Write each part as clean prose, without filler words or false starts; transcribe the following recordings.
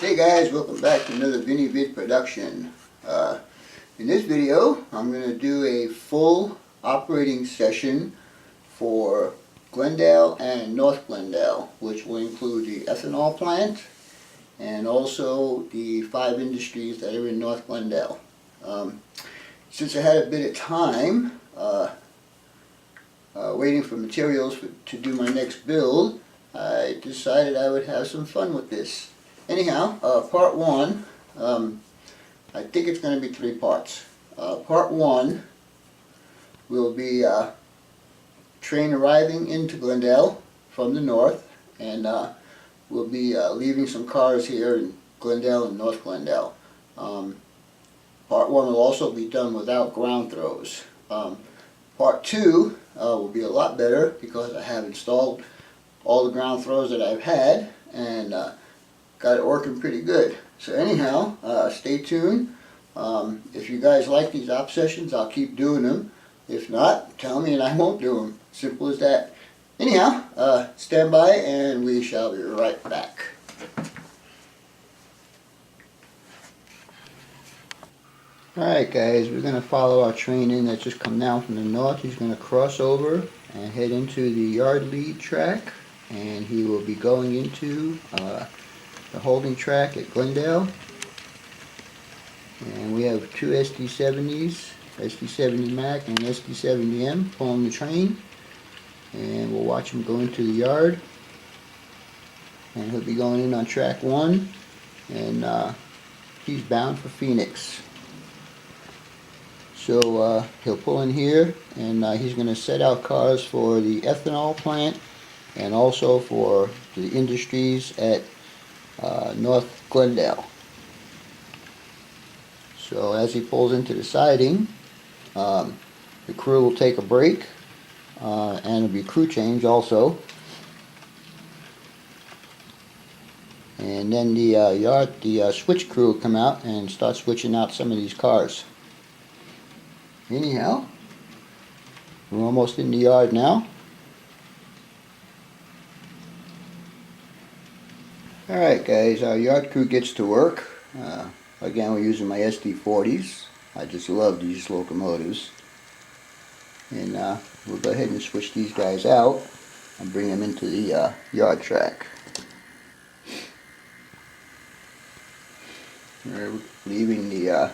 Hey guys, welcome back to another Vinny Vid production. In this video, I'm going to do a full operating session for Glendale and North Glendale, which will include the ethanol plant and also the 5 industries that are in North Glendale. Since I had a bit of time waiting for materials to do my next build, I decided I would have some fun with this. Anyhow, part 1, I think it's going to be 3 parts. Part 1 will be train arriving into Glendale from the north, and we'll be leaving some cars here in Glendale and North Glendale. Part 1 will also be done without ground throws. Part 2 will be a lot better because I have installed all the ground throws that I've had and got it working pretty good. So anyhow, stay tuned. If you guys like these op sessions, I'll keep doing them. If not, tell me and I won't do them. Simple as that. Anyhow, stand by and we shall be right back. Alright guys, we're going to follow our train in that's just come down from the north. He's going to cross over and head into the yard lead track, and he will be going into the holding track at Glendale. And we have 2 SD70s, SD70 Mac and SD70M pulling the train, and we'll watch him go into the yard, and he'll be going in on track 1, and he's bound for Phoenix. So he'll pull in here, and he's going to set out cars for the ethanol plant and also for the industries at North Glendale. So as he pulls into the siding, the crew will take a break, and it'll be crew change also. And then the switch crew will come out and start switching out some of these cars. Anyhow, we're almost in the yard now. Alright guys, our yard crew gets to work. Again, we're using my SD40s. I just love these locomotives. And we'll go ahead and switch these guys out and bring them into the yard track. We're leaving the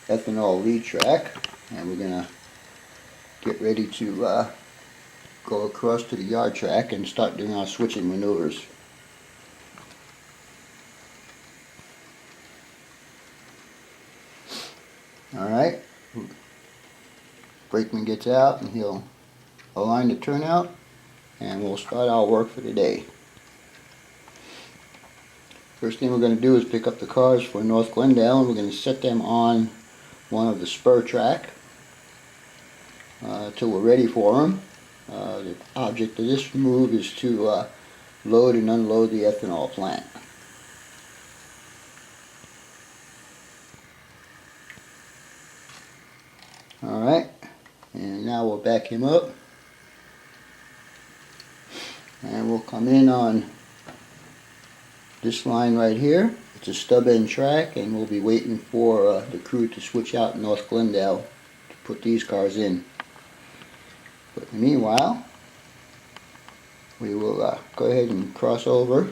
ethanol lead track, and we're going to get ready to go across to the yard track and start doing our switching maneuvers. Alright, brakeman gets out and he'll align the turnout, and we'll start our work for the day. First thing we're going to do is pick up the cars for North Glendale, and we're going to set them on one of the spur track till we're ready for them. The object of this move is to load and unload the ethanol plant. Alright, and now we'll back him up, and we'll come in on this line right here. It's a stub end track, and we'll be waiting for the crew to switch out North Glendale to put these cars in. But meanwhile, we will go ahead and cross over,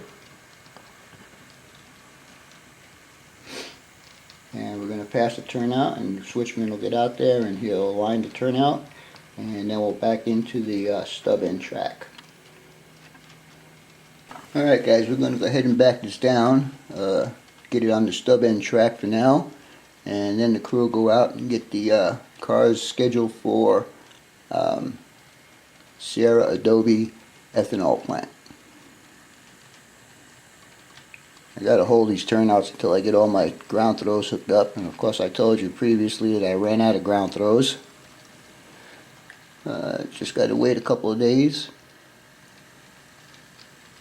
and we're going to pass the turnout, and the switchman will get out there and he'll align the turnout, and then we'll back into the stub end track. Alright guys, we're going to go ahead and back this down, get it on the stub end track for now, and then the crew will go out and get the cars scheduled for Sierra Adobe ethanol plant. I gotta hold these turnouts until I get all my ground throws hooked up, and of course I told you previously that I ran out of ground throws. Just gotta wait a couple of days,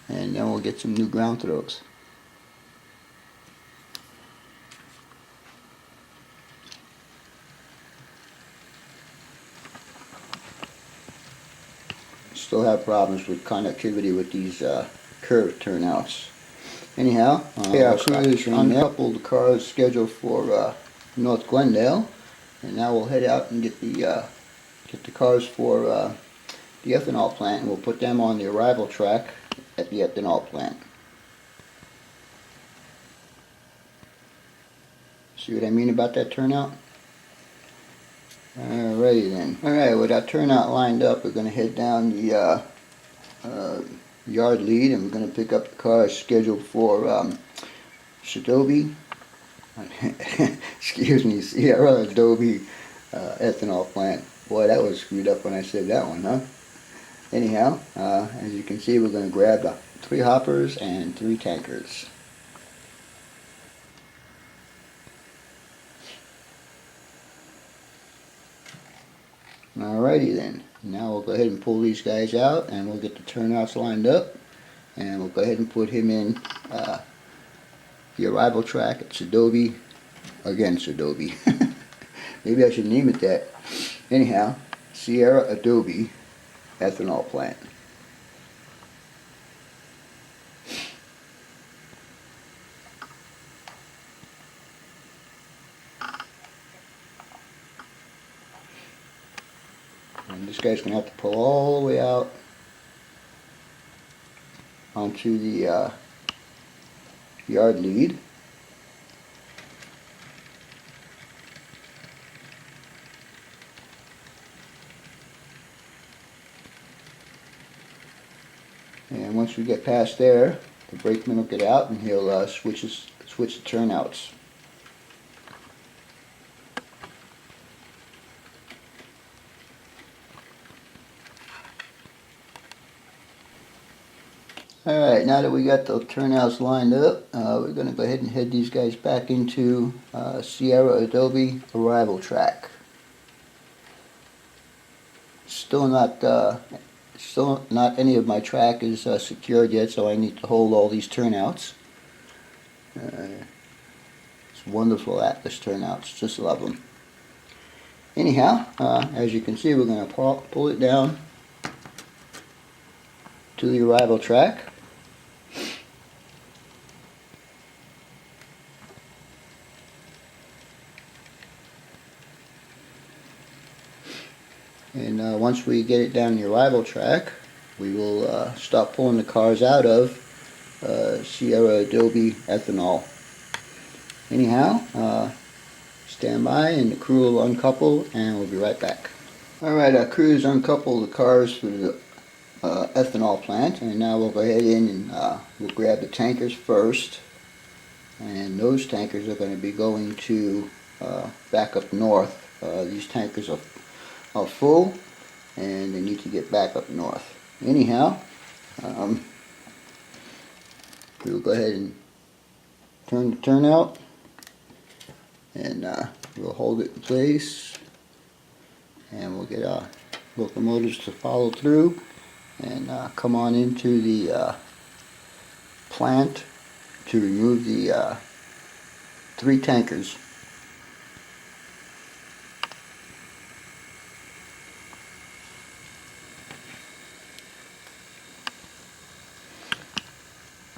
and then we'll get some new ground throws. Still have problems with connectivity with these curved turnouts. Anyhow, our crew has uncoupled the cars scheduled for North Glendale, and now we'll head out and get the cars for the ethanol plant, and we'll put them on the arrival track at the ethanol plant. See what I mean about that turnout? Alrighty then. Alright, with our turnout lined up, we're going to head down the yard lead, and we're going to pick up the cars scheduled for Adobe, excuse me, Sierra Adobe ethanol plant. Boy, that was screwed up when I said that one, huh? Anyhow, as you can see, we're going to grab 3 hoppers and 3 tankers. Alrighty then. Now we'll go ahead and pull these guys out, and we'll get the turnouts lined up, and we'll go ahead and put him in the arrival track at Adobe. Again, Adobe. Maybe I should name it that. Anyhow, Sierra Adobe ethanol plant. And this guy's going to have to pull all the way out onto the yard lead. And once we get past there, the brakeman will get out and he'll switch the turnouts. Alright, now that we got the turnouts lined up, we're going to go ahead and head these guys back into Sierra Adobe arrival track. Still not any of my track is secured yet, so I need to hold all these turnouts. It's wonderful Atlas turnouts, just love them. Anyhow, as you can see, we're going to pull it down to the arrival track. And once we get it down the arrival track, we will stop pulling the cars out of Sierra Adobe ethanol. Anyhow, stand by and the crew will uncouple, and we'll be right back. Alright, our crew's uncoupled the cars for the ethanol plant, and now we'll go ahead in and we'll grab the tankers first, and those tankers are going to be going to back up north. These tankers are full, and they need to get back up north. Anyhow, we'll go ahead and turn the turnout, and we'll hold it in place, and we'll get our locomotives to follow through and come on into the plant to remove the 3 tankers.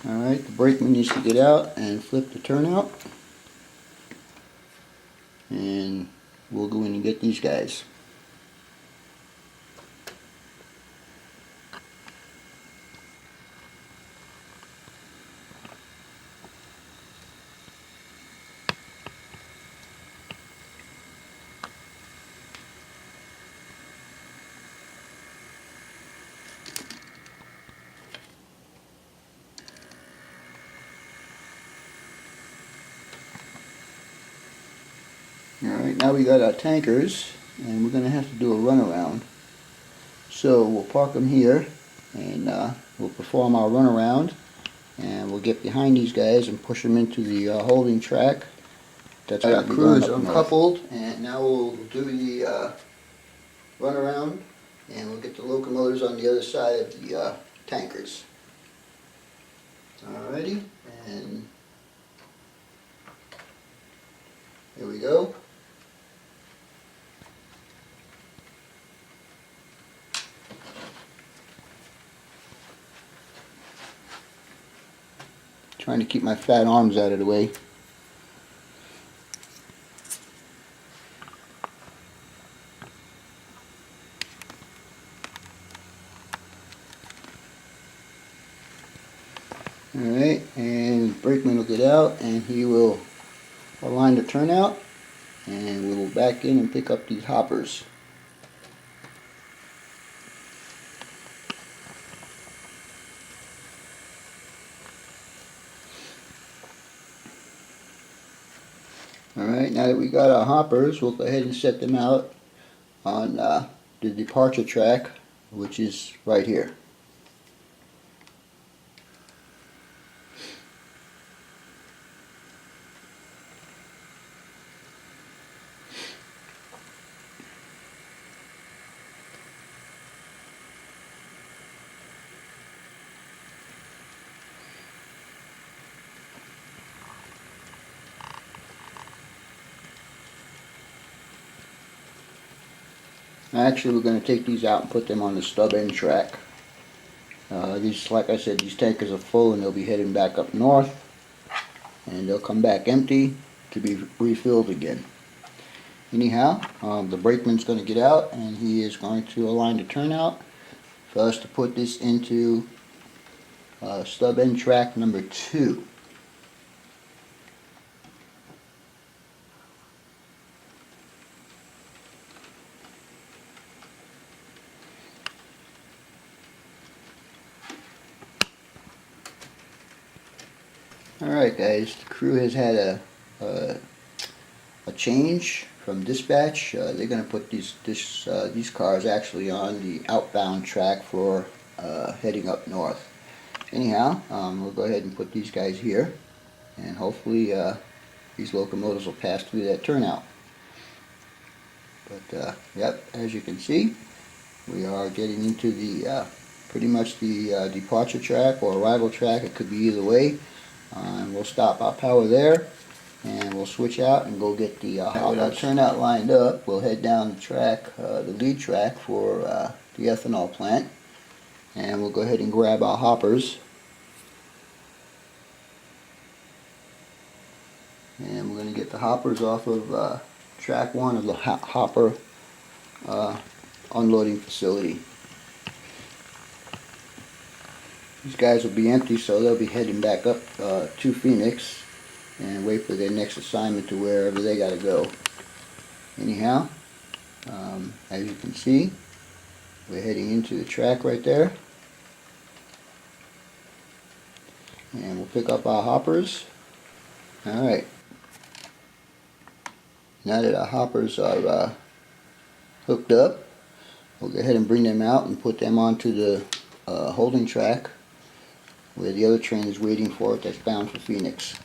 Alright, the brakeman needs to get out and flip the turnout, and we'll go in and get these guys. Alright, now we got our tankers, and we're going to have to do a runaround. So we'll park them here, and we'll perform our runaround, and we'll get behind these guys and push them into the holding track. That's our crew is uncoupled, and now we'll do the runaround, and we'll get the locomotives on the other side of the tankers. Alrighty, and here we go. Trying to keep my fat arms out of the way. Alright, and brakeman will get out and he will align the turnout, and we will back in and pick up these hoppers. Alright, now that we got our hoppers, we'll go ahead and set them out on the departure track, which is right here. Actually, we're going to take these out and put them on the stub end track. These, like I said, these tankers are full and they'll be heading back up north, and they'll come back empty to be refilled again. Anyhow, the brakeman's going to get out and he is going to align the turnout for us to put this into stub end track number 2. Alright guys, the crew has had a change from dispatch. They're going to put these cars actually on the outbound track for heading up north. Anyhow, we'll go ahead and put these guys here, and hopefully these locomotives will pass through that turnout. But yep, as you can see, we are getting into the pretty much the departure track or arrival track. It could be either way. And we'll stop our power there, and we'll switch out and go get the our turnout lined up. We'll head down the track, the lead track for the ethanol plant, and we'll go ahead and grab our hoppers. And we're going to get the hoppers off of track 1 of the hopper unloading facility. These guys will be empty, so they'll be heading back up to Phoenix and wait for their next assignment to wherever they got to go. Anyhow, as you can see, we're heading into the track right there, and we'll pick up our hoppers. Alright, now that our hoppers are hooked up, we'll go ahead and bring them out and put them onto the holding track where the other train is waiting for it, that's bound for Phoenix.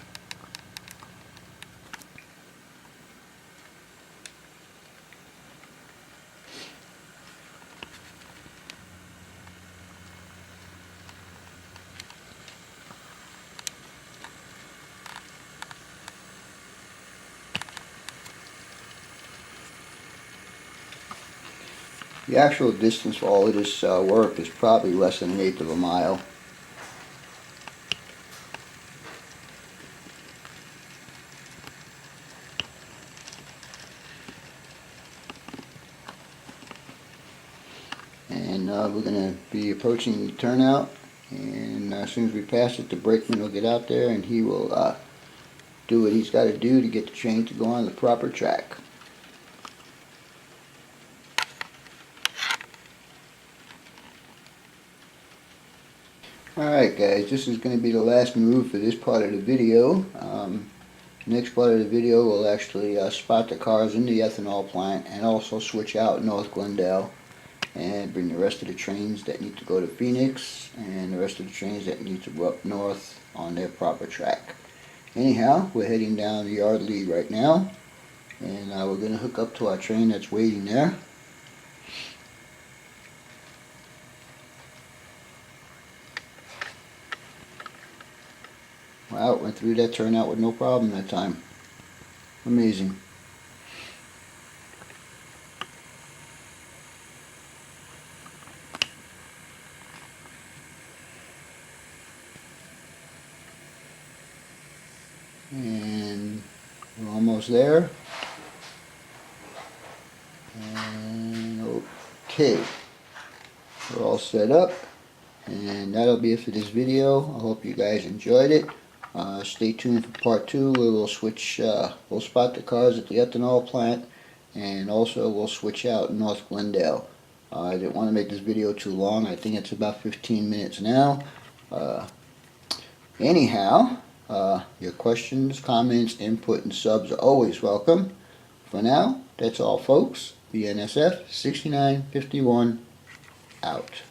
The actual distance for all of this work is probably less than 1/8 of a mile. And we're going to be approaching the turnout, and as soon as we pass it, the brakeman will get out there and he will do what he's got to do to get the train to go on the proper track. Alright guys, this is going to be the last move for this part of the video. Next part of the video will actually spot the cars in the ethanol plant and also switch out North Glendale and bring the rest of the trains that need to go to Phoenix and the rest of the trains that need to go up north on their proper track. Anyhow, we're heading down the yard lead right now, and we're going to hook up to our train that's waiting there. Wow, went through that turnout with no problem that time. Amazing. almost there. And okay, we're all set up, and that'll be it for this video. I hope you guys enjoyed it. Stay tuned for part 2, where we'll switch, we'll spot the cars at the ethanol plant, and also we'll switch out North Glendale. I didn't want to make this video too long. I think it's about 15 minutes now. Anyhow, your questions, comments, input, and subs are always welcome. For now, that's all, folks. BNSF 6951 out.